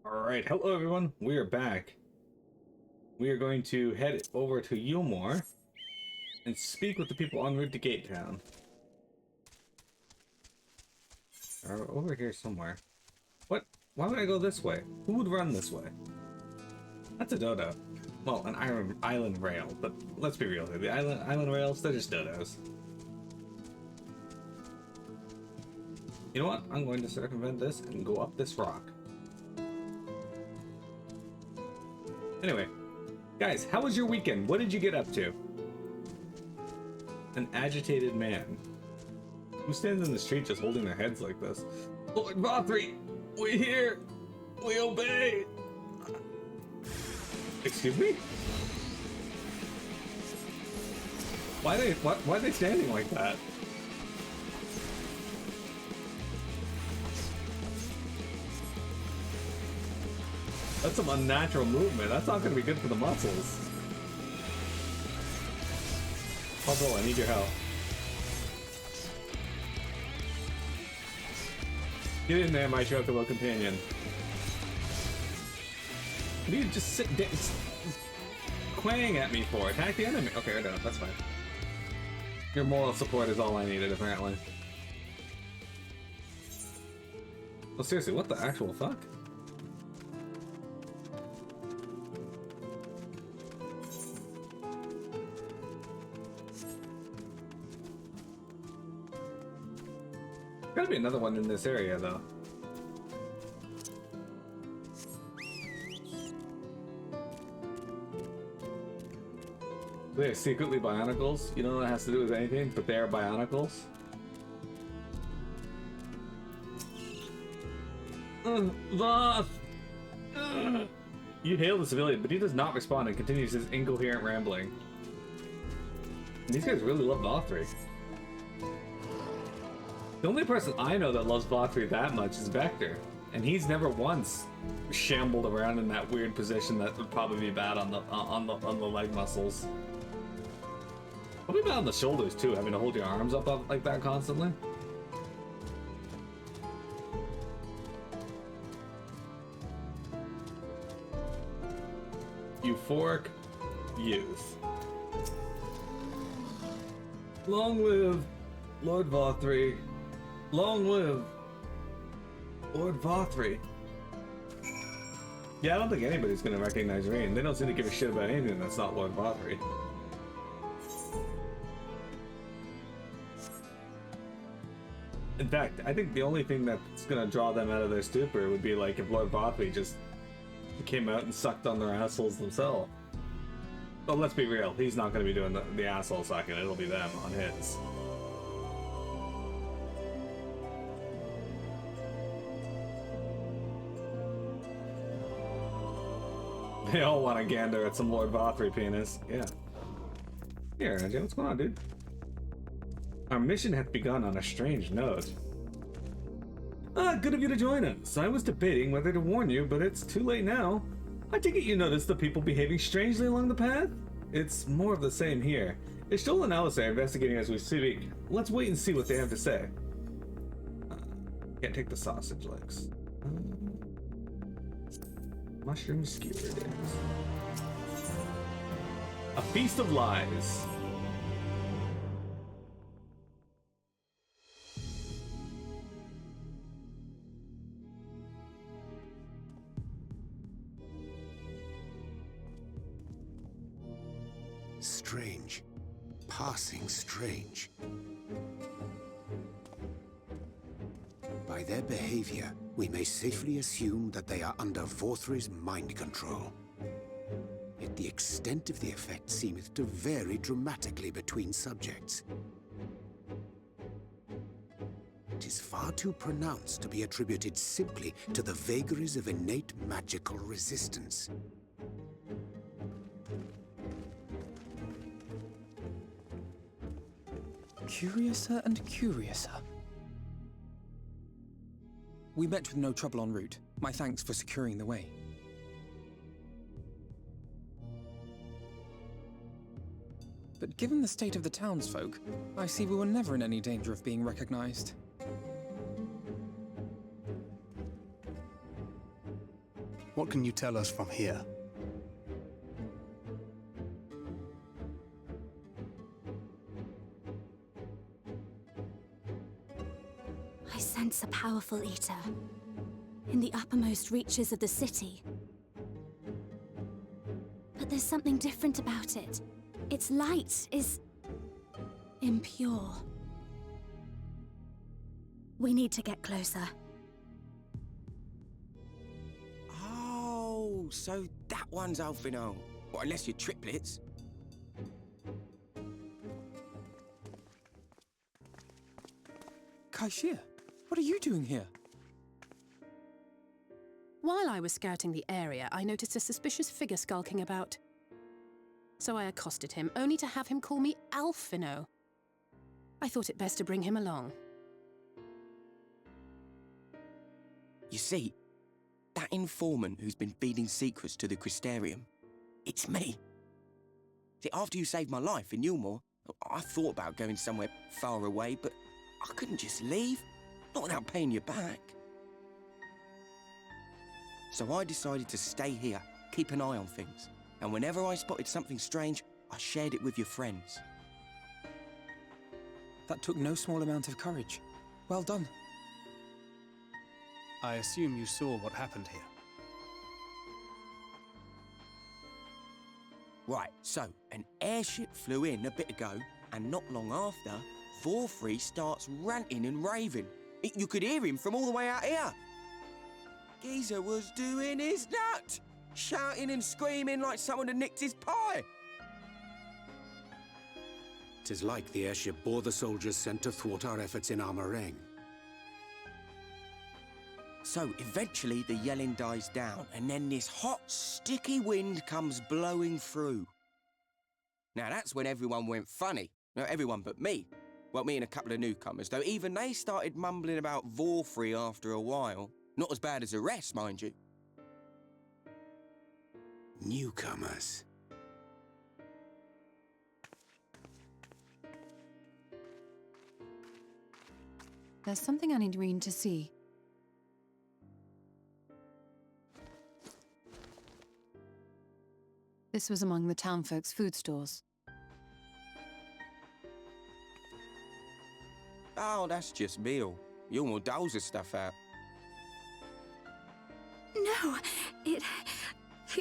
Alright, hello everyone, we are back. We are going to head over to Eulmore and speak with the people en route to Gate Town. Or over here somewhere. What? Why would I go this way? Who would run this way? That's a dodo. Well, an island rail, but let's be real here. The island rails, they're just dodos. You know what? I'm going to circumvent this and go up this rock. Anyway, guys, how was your weekend? What did you get up to? An agitated man. Who stands in the street just holding their heads like this? Lord Vauthry, we hear, we obey. Excuse me? Why are they standing like that? That's some unnatural movement. That's not going to be good for the muscles. Puzzle, I need your help. Get in there, my chocobo companion. What do you just sit quang at me for? Attack the enemy. Okay, I got it. That's fine. Your moral support is all I needed, apparently. Well, seriously, what the actual fuck? Gotta be another one in this area, though. They're secretly bionicles. You don't know what it has to do with anything, but they are bionicles. Voth! You hail the civilian, but he does not respond and continues his incoherent rambling. And these guys really love Vauthry. The only person I know that loves Vauthry that much is Vector, and he's never once shambled around in that weird position that would probably be bad on the leg muscles. Probably bad on the shoulders too, having to hold your arms up like that constantly. Euphoric youth. Long live Lord Vauthry. Long live Lord Vauthry. Yeah, I don't think anybody's gonna recognize Rain. They don't seem to give a shit about anything that's not Lord Vauthry. In fact, I think the only thing that's gonna draw them out of their stupor would be like if Lord Vauthry just came out and sucked on their assholes themselves. But let's be real, he's not gonna be doing the asshole sucking, it'll be them on his. They all want to gander at some Lord Vauthry penis. Yeah. Here, AJ, what's going on, dude? Our mission hath begun on a strange note. Ah, good of you to join us. I was debating whether to warn you, but it's too late now. I take it you noticed the people behaving strangely along the path? It's more of the same here. Ishtal and Alice are investigating as we speak. Let's wait and see what they have to say. Can't take the sausage legs. Mushroom skewer it is. A feast of lies. Strange. Passing strange. By their behavior, we may safely assume that they are under Vauthry's mind control. Yet the extent of the effect seemeth to vary dramatically between subjects. It is far too pronounced to be attributed simply to the vagaries of innate magical resistance. Curiouser and curiouser. We met with no trouble en route. My thanks for securing the way. But given the state of the townsfolk, I see we were never in any danger of being recognized. What can you tell us from here? I sense a powerful eater in the uppermost reaches of the city. But there's something different about it. Its light is impure. We need to get closer. Oh, so that one's Alphino. Well, unless you're triplets. Kaishir, what are you doing here? While I was scouting the area, I noticed a suspicious figure skulking about. So I accosted him, only to have him call me Alphino. I thought it best to bring him along. You see, that informant who's been feeding secrets to the Crystarium, it's me. See, after you saved my life in Eulmore, I thought about going somewhere far away, but I couldn't just leave, not without paying you back. So I decided to stay here, keep an eye on things, and whenever I spotted something strange, I shared it with your friends. That took no small amount of courage. Well done. I assume you saw what happened here. Right, so an airship flew in a bit ago, and not long after, Vauthry starts ranting and raving. You could hear him from all the way out here. Geezer was doing his nut, shouting and screaming like someone had nicked his pie. 'Tis like the airship bore the soldiers sent to thwart our efforts in Armorang. So eventually the yelling dies down, and then this hot, sticky wind comes blowing through. Now that's when everyone went funny. No, everyone but me. Well, me and a couple of newcomers, though even they started mumbling about Vauthry after a while. Not as bad as the rest, mind you. Newcomers. There's something I need Reen to see. This was among the townfolk's food stores. Oh, that's just meal. Eulmore doles the stuff out. No, it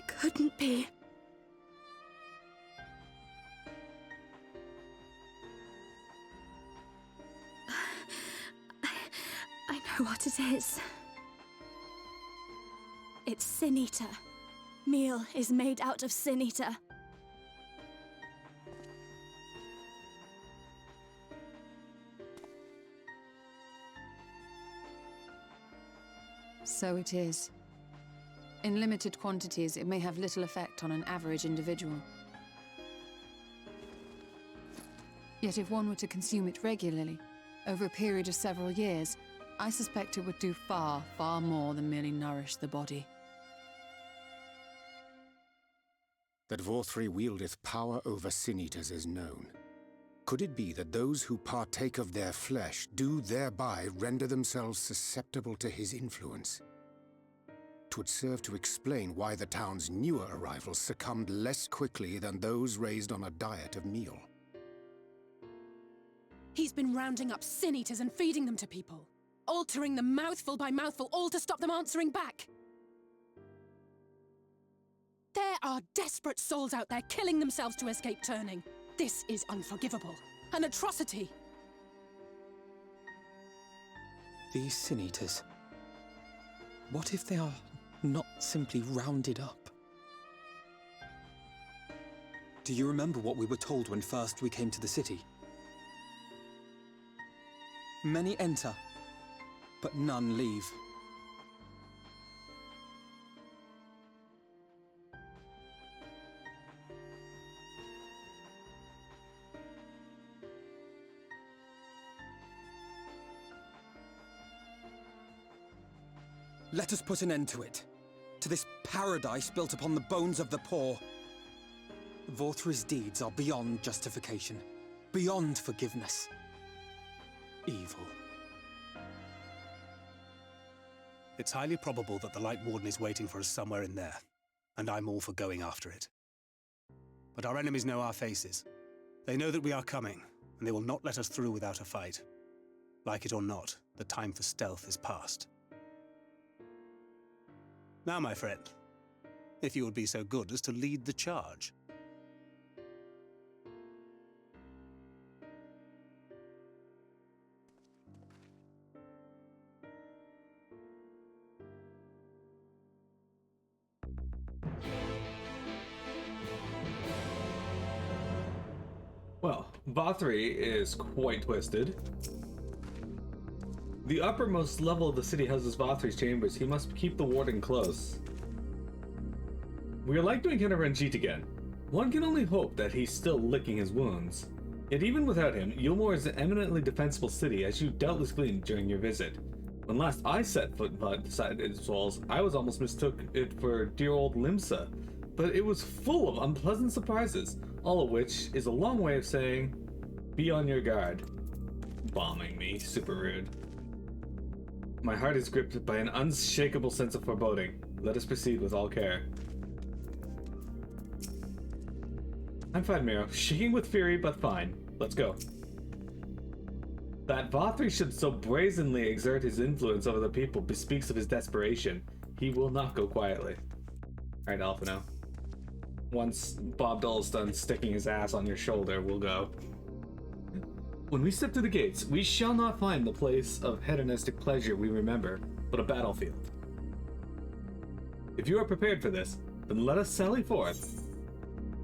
couldn't be. I know what it is. It's Sin Eater. Meal is made out of Sin Eater. So it is. In limited quantities, it may have little effect on an average individual. Yet if one were to consume it regularly, over a period of several years, I suspect it would do far, far more than merely nourish the body. That Vauthry wieldeth power over sin-eaters is known. Could it be that those who partake of their flesh do thereby render themselves susceptible to his influence? 'Twould serve to explain why the town's newer arrivals succumbed less quickly than those raised on a diet of meal. He's been rounding up sin eaters and feeding them to people, altering them mouthful by mouthful, all to stop them answering back. There are desperate souls out there killing themselves to escape turning. This is unforgivable. An atrocity. These sin-eaters. What if they are not simply rounded up? Do you remember what we were told when first we came to the city? Many enter, but none leave. Let us put an end to it. To this paradise built upon the bones of the poor. Vauthry's deeds are beyond justification, beyond forgiveness. Evil. It's highly probable that the lightwarden is waiting for us somewhere in there, and I'm all for going after it. But our enemies know our faces. They know that we are coming, and they will not let us through without a fight. Like it or not, the time for stealth is past. Now, my friend, if you would be so good as to lead the charge. Well, Vauthry is quite twisted. The uppermost level of the city houses Vauthry's chambers. He must keep the warden close. We are like to encounter Ranjit again. One can only hope that he's still licking his wounds. Yet even without him, Eulmore is an eminently defensible city, as you doubtless gleaned during your visit. When last I set foot inside its walls, I was almost mistook it for dear old Limsa. But it was full of unpleasant surprises, all of which is a long way of saying, be on your guard. Bombing me, super rude. My heart is gripped by an unshakable sense of foreboding. Let us proceed with all care. I'm fine, Miro. Shaking with fury, but fine. Let's go. That Vauthry should so brazenly exert his influence over the people bespeaks of his desperation. He will not go quietly. Alright, Alphino. Once Bob Dole's done sticking his ass on your shoulder, we'll go. When we step through the gates, we shall not find the place of hedonistic pleasure we remember, but a battlefield. If you are prepared for this, then let us sally forth.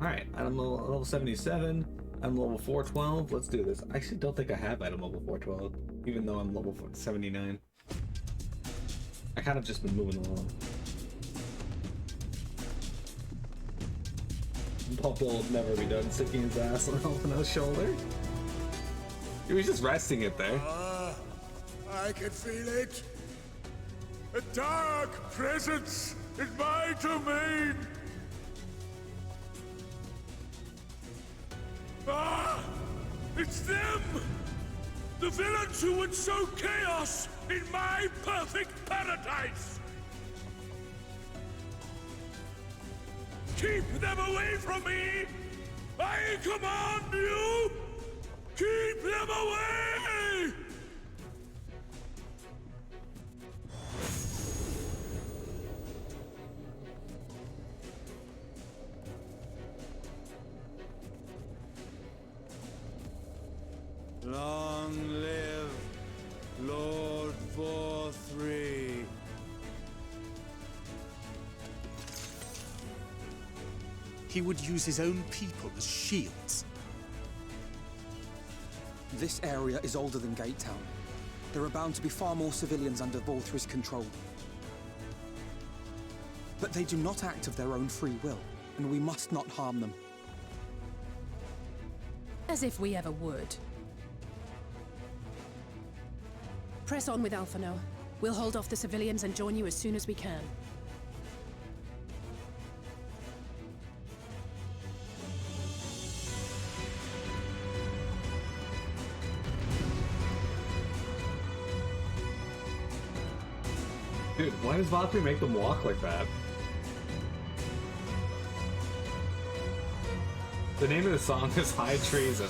Alright, I'm level 77, I'm level 412, let's do this. I actually don't think I have item level 412, even though I'm level 79. I kind of just been moving along. Bob Dole will never be done sticking his ass on Alphino's shoulder. He was just resting it there. I can feel it. A dark presence in my domain. Ah! It's them! The villains who would sow chaos in my perfect paradise! Keep them away from me! I command you! Keep them away! Long live Lord Vauthry. He would use his own people as shields. This area is older than Gatetown. There are bound to be far more civilians under Vauthry's control. But they do not act of their own free will, and we must not harm them. As if we ever would. Press on with Alphino. We'll hold off the civilians and join you as soon as we can. Dude, why does Vauthry make them walk like that? The name of the song is High Treason.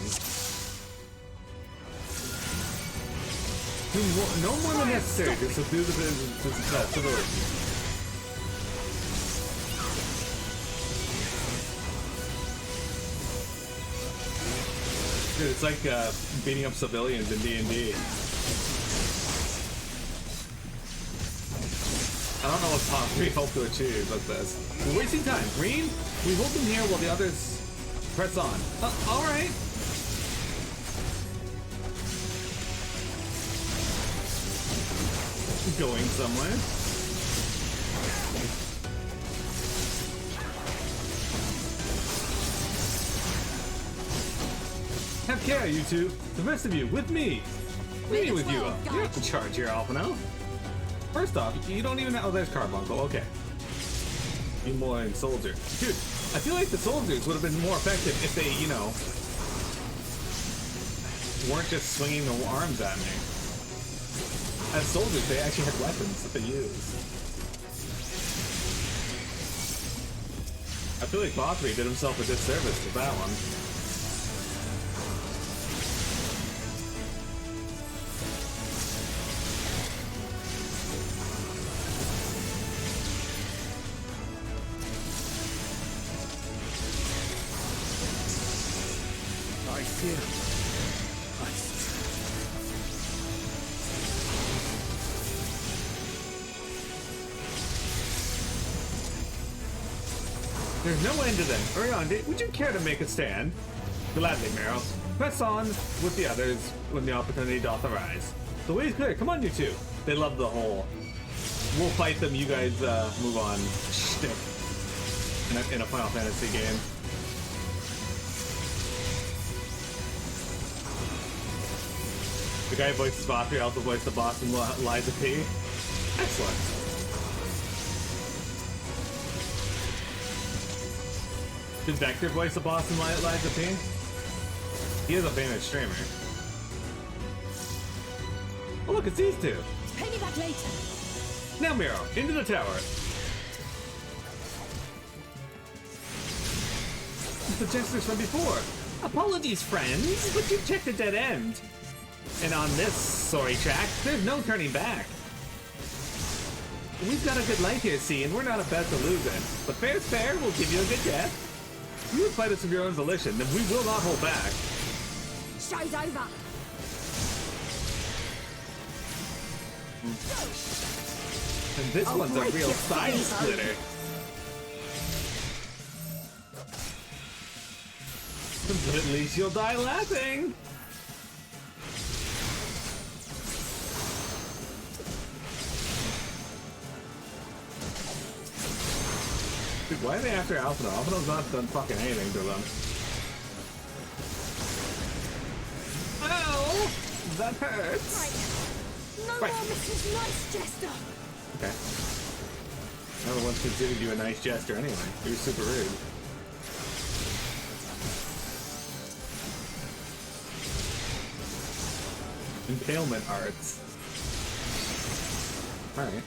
No more than necessary to subdue the civilians. Dude, it's like beating up civilians in D&D. I don't know what we hope to achieve with this. We're wasting time. Green, we hold them here while the others press on. Alright. Going somewhere. Have care, you two. The rest of you, with me. Me with you. You're not in charge here, Alphino. First off, you don't even know. Oh, there's Carbuncle. Okay. You more in soldier. Dude, I feel like the soldiers would have been more effective if they, you know, weren't just swinging their arms at me. As soldiers, they actually had weapons that they used. I feel like Vauthry did himself a disservice with that one. I fear. There's no end to them. Hurry on, would you care to make a stand? Gladly, Meryl. Press on with the others when the opportunity doth arise. The way is clear. Come on, you two. They love the whole we'll fight them, you guys move on shtick in a Final Fantasy game. The guy who voices Vauthry also voiced the boss in Liza P. Excellent. Did Vector voice the boss in Liza P? He is a famous streamer. Oh look, it's these two. Pay me back later. Now, Miro, into the tower. The jesters from before. Apologies, friends, but you've checked a dead end. And on this sorry track, there's no turning back. We've got a good life here, see, and we're not about to lose it. But fair's fair, we'll give you a good death. You would fight us of your own volition, then we will not hold back. Show's over. And this one's a real side splitter. But at least you'll die laughing. Dude, why are they after Alphino? Alphino's not done fucking anything to them. Ow! That hurts! Right. No Right. more Mrs. Nice Jester! Okay. Never once considered you a nice jester anyway. You're super rude. Impalement arts. Alright.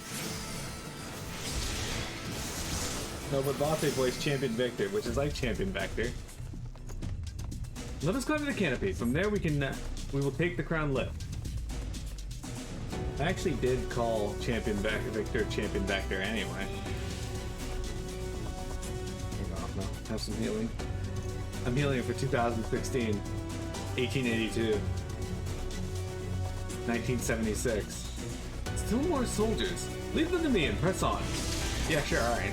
No, but Vauthry voiced Champion Victor, which is like Champion Vector. Let us climb to the canopy. From there we we will take the crown lift. I actually did call Champion Victor Champion Vector anyway. No, have some healing. I'm healing for 2016, 1882, 1976. Still more soldiers. Leave them to me and press on. Yeah, sure, alright.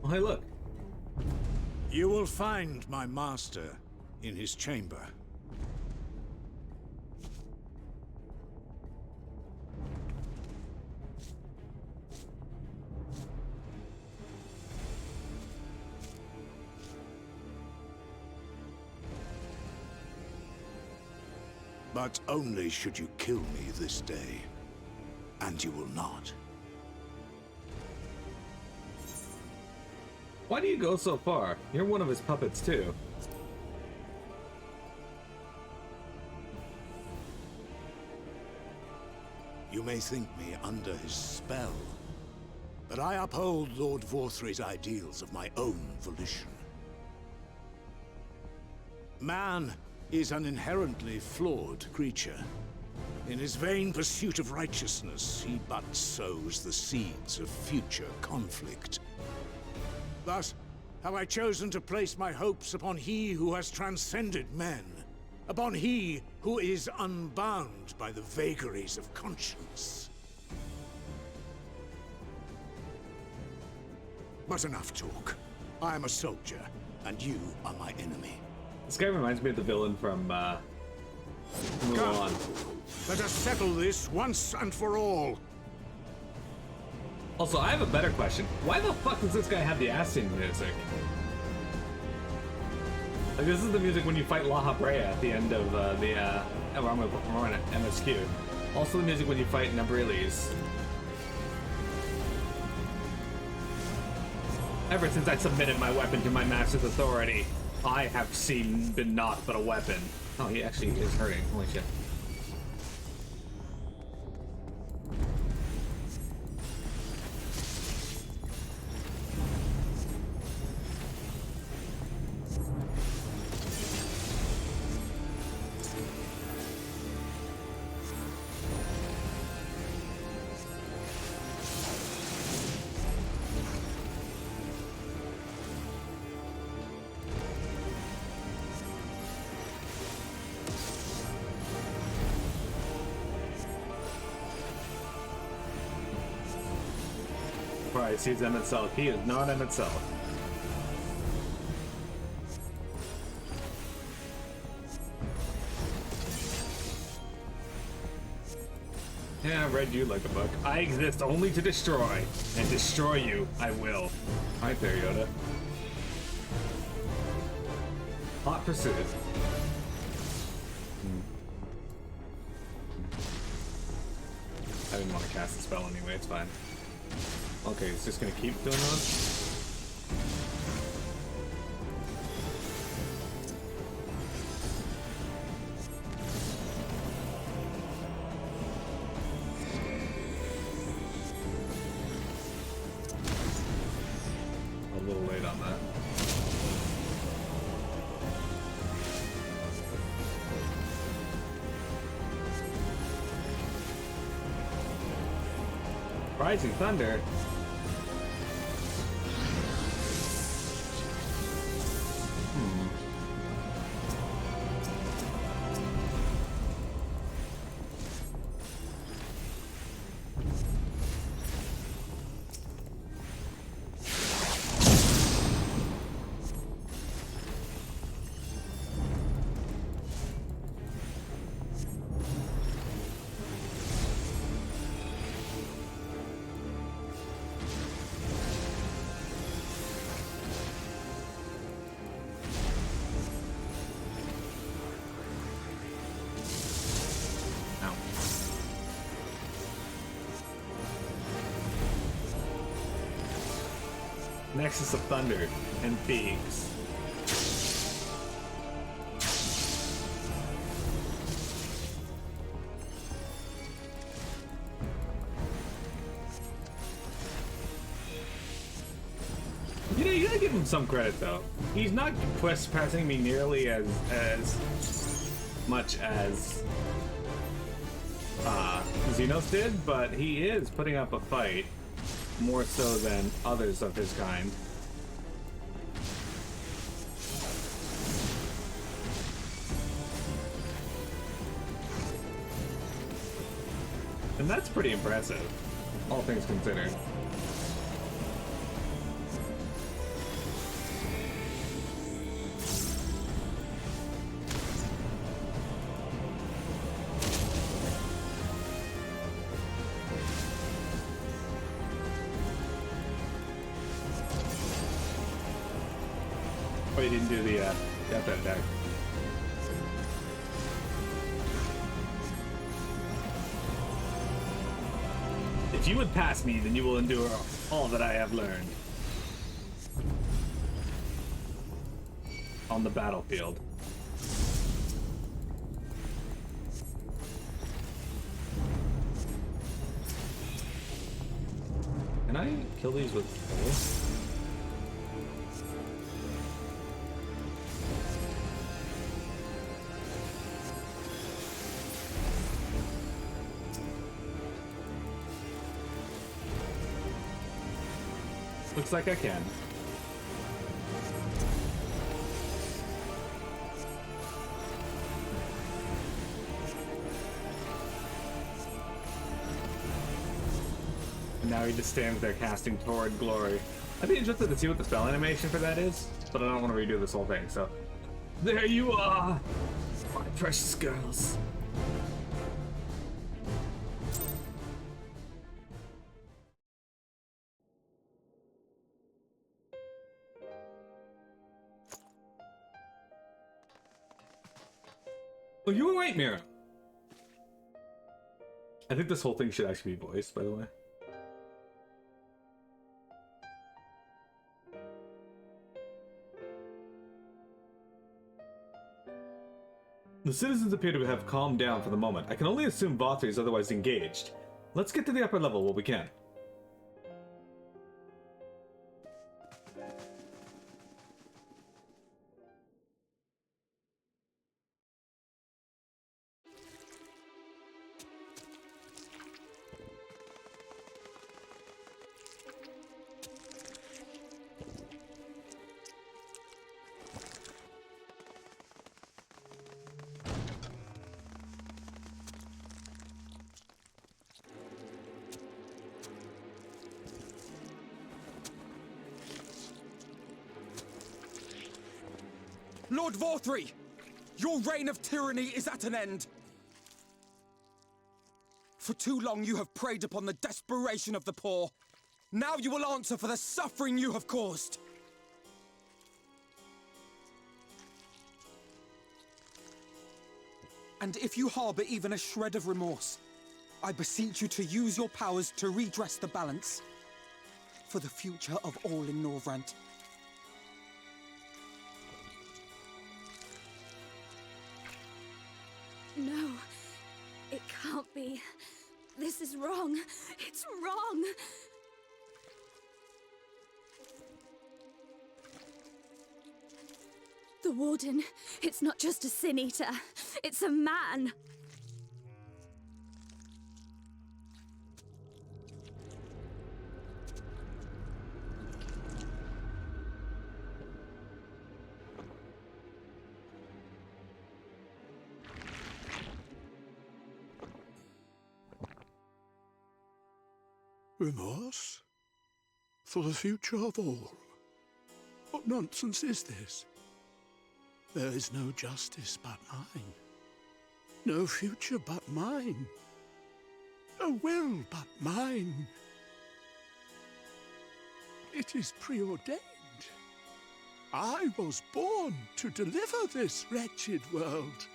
Oh, hey, look. You will find my master in his chamber. But only should you kill me this day. And you will not. Why do you go so far? You're one of his puppets, too. You may think me under his spell, but I uphold Lord Vauthry's ideals of my own volition. Man is an inherently flawed creature. In his vain pursuit of righteousness, he but sows the seeds of future conflict. Thus, have I chosen to place my hopes upon he who has transcended men, upon he who is unbound by the vagaries of conscience. But enough talk. I am a soldier, and you are my enemy. This guy reminds me of the villain from Mulan. Let us settle this once and for all. Also, I have a better question. Why the fuck does this guy have the Ascian music? Like, this is the music when you fight La Habrea at the end of I'm on MSQ. Also the music when you fight Nabriles. Ever since I submitted my weapon to my master's authority, I have been naught but a weapon. Oh, he actually is hurting. Holy shit. Right, sees them itself. He is not in itself. Yeah, I read you like a book. I exist only to destroy, and destroy you, I will. Right there, Yoda. Hot pursuit. I didn't want to cast a spell anyway, it's fine. Okay, it's just gonna keep doing that. A little late on that. Rising Thunder. Nexus of Thunder and Thieves. You know, you gotta give him some credit though. He's not quest pressing me nearly as much as Xenos did, but he is putting up a fight. More so than others of his kind. And that's pretty impressive, all things considered. Oh, you didn't do the death attack. If you would pass me, then you will endure all that I have learned. On the battlefield. Can I kill these with four? Looks like I can. And now he just stands there casting Torrid Glory. I'd be interested to see what the spell animation for that is, but I don't want to redo this whole thing, so... There you are! My precious girls. Oh, you were right, Mira. I think this whole thing should actually be voiced, by the way. The citizens appear to have calmed down for the moment. I can only assume Vauthry is otherwise engaged. Let's get to the upper level while we can. Lord Vauthry! Your reign of tyranny is at an end! For too long you have preyed upon the desperation of the poor. Now you will answer for the suffering you have caused! And if you harbor even a shred of remorse, I beseech you to use your powers to redress the balance for the future of all in Norvrant. No, it can't be. This is wrong. It's wrong. The Warden, it's not just a Sin Eater. It's a man. Remorse? For the future of all? What nonsense is this? There is no justice but mine. No future but mine. No will but mine. It is preordained. I was born to deliver this wretched world.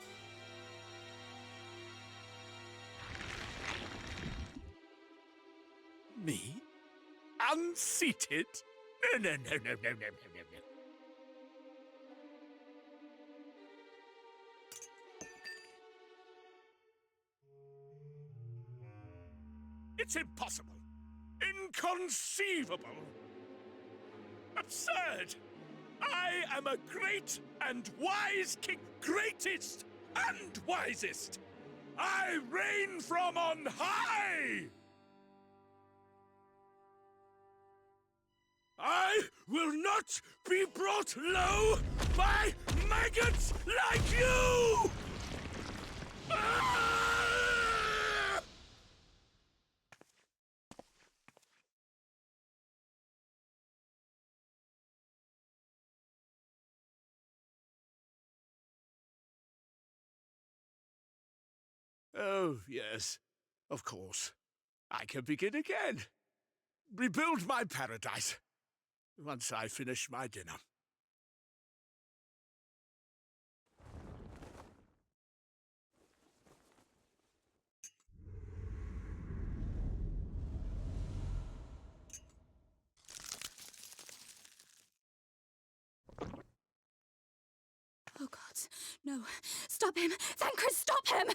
Me? Unseated? No. It's impossible. Inconceivable. Absurd. I am a great and wise king. Greatest and wisest. I reign from on high. I will not be brought low by maggots like you! Ah! Oh, yes, of course. I can begin again. Rebuild my paradise. Once I finish my dinner. Oh God, no. Stop him! Thancred, stop him!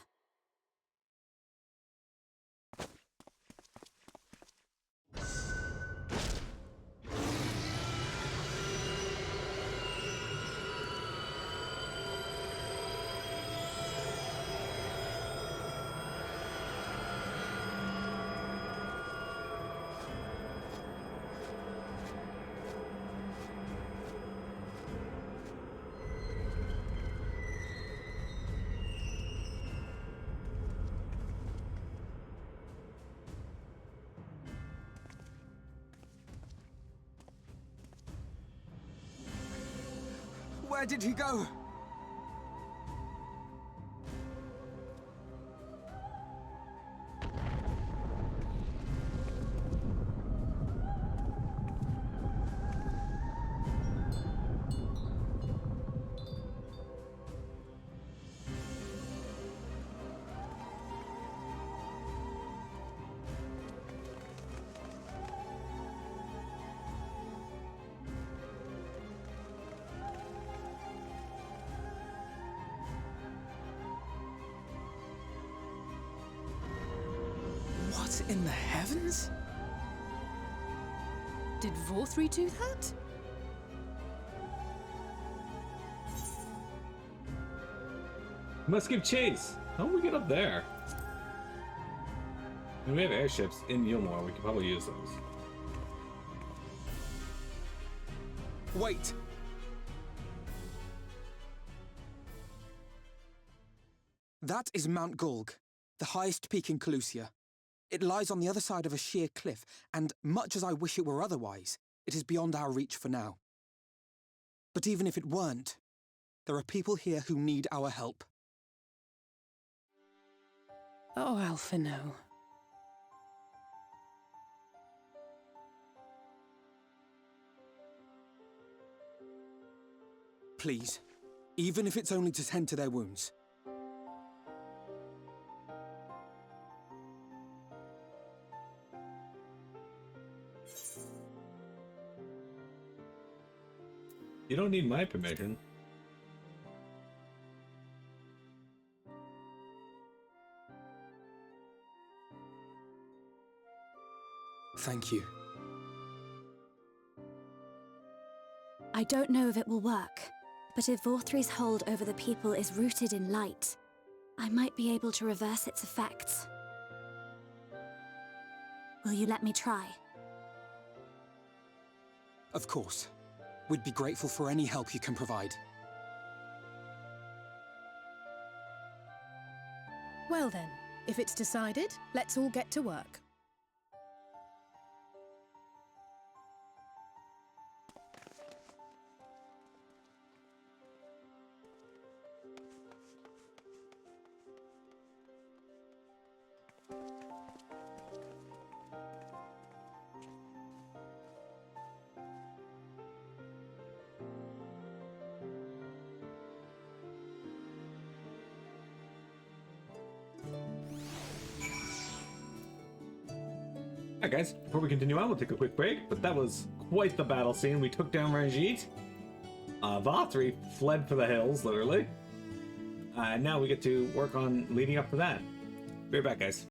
Where did he go? What in the heavens? Did Vauthry do that? Must give chase. How do we get up there? I mean, we have airships in Eulmore. We could probably use those. Wait! That is Mount Gulg, the highest peak in Calusia. It lies on the other side of a sheer cliff, and much as I wish it were otherwise, it is beyond our reach for now. But even if it weren't, there are people here who need our help. Oh, Alphino. Please, even if it's only to tend to their wounds. You don't need my permission. Thank you. I don't know if it will work, but if Vauthry's hold over the people is rooted in light, I might be able to reverse its effects. Will you let me try? Of course. We'd be grateful for any help you can provide. Well then, if it's decided, let's all get to work. Alright guys, before we continue on, we'll take a quick break, but that was quite the battle scene. We took down Ranjit. Vauthry fled for the hills, literally. And now we get to work on leading up to that. Be right back, guys.